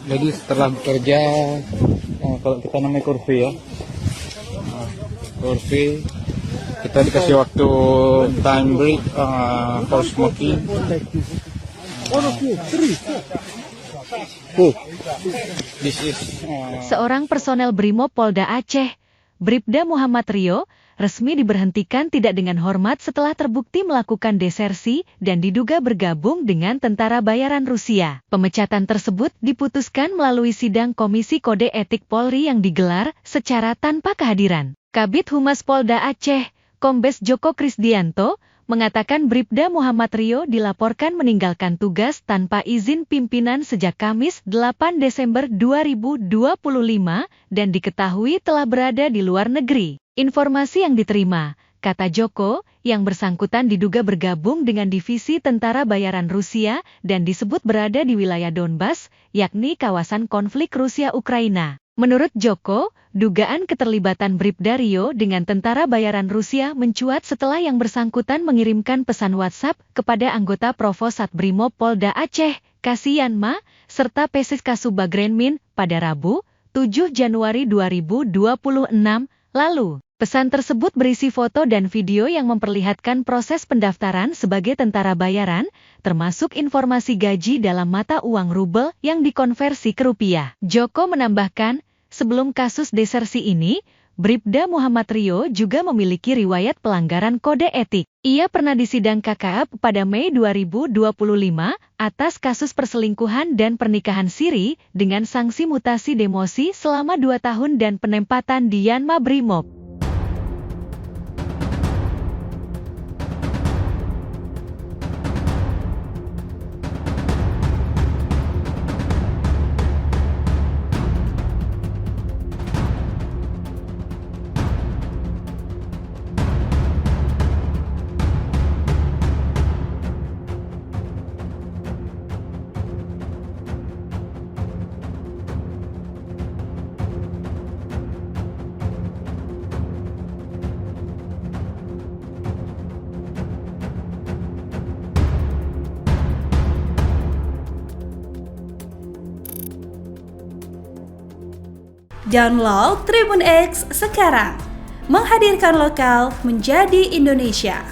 Jadi setelah bekerja, kalau kita namanya kurvi ya, kurvi kita dikasih waktu time break for smoking. This is Seorang personel Brimob Polda Aceh, Bribda Muhammad Rio, resmi diberhentikan tidak dengan hormat setelah terbukti melakukan desersi dan diduga bergabung dengan tentara bayaran Rusia. Pemecatan tersebut diputuskan melalui sidang Komisi Kode Etik Polri yang digelar secara tanpa kehadiran. Kabid Humas Polda Aceh, Kombes Joko Krisdianto, mengatakan Bribda Muhammad Rio dilaporkan meninggalkan tugas tanpa izin pimpinan sejak Kamis 8 Desember 2025 dan diketahui telah berada di luar negeri. Informasi yang diterima, kata Joko, yang bersangkutan diduga bergabung dengan divisi tentara bayaran Rusia dan disebut berada di wilayah Donbas, yakni kawasan konflik Rusia-Ukraina. Menurut Joko, dugaan keterlibatan Bribda Rio dengan tentara bayaran Rusia mencuat setelah yang bersangkutan mengirimkan pesan WhatsApp kepada anggota Provosat Brimob Polda Aceh, Kasianma, serta Pesis Kasubagrenmin pada Rabu, 7 Januari 2026 lalu. Pesan tersebut berisi foto dan video yang memperlihatkan proses pendaftaran sebagai tentara bayaran, termasuk informasi gaji dalam mata uang rubel yang dikonversi ke rupiah. Joko menambahkan, sebelum kasus desersi ini, Bribda Muhammad Rio juga memiliki riwayat pelanggaran kode etik. Ia pernah disidang KKAP pada Mei 2025 atas kasus perselingkuhan dan pernikahan siri dengan sanksi mutasi demosi selama 2 tahun dan penempatan di Yanma Brimob. Download Tribun X sekarang, menghadirkan lokal menjadi Indonesia.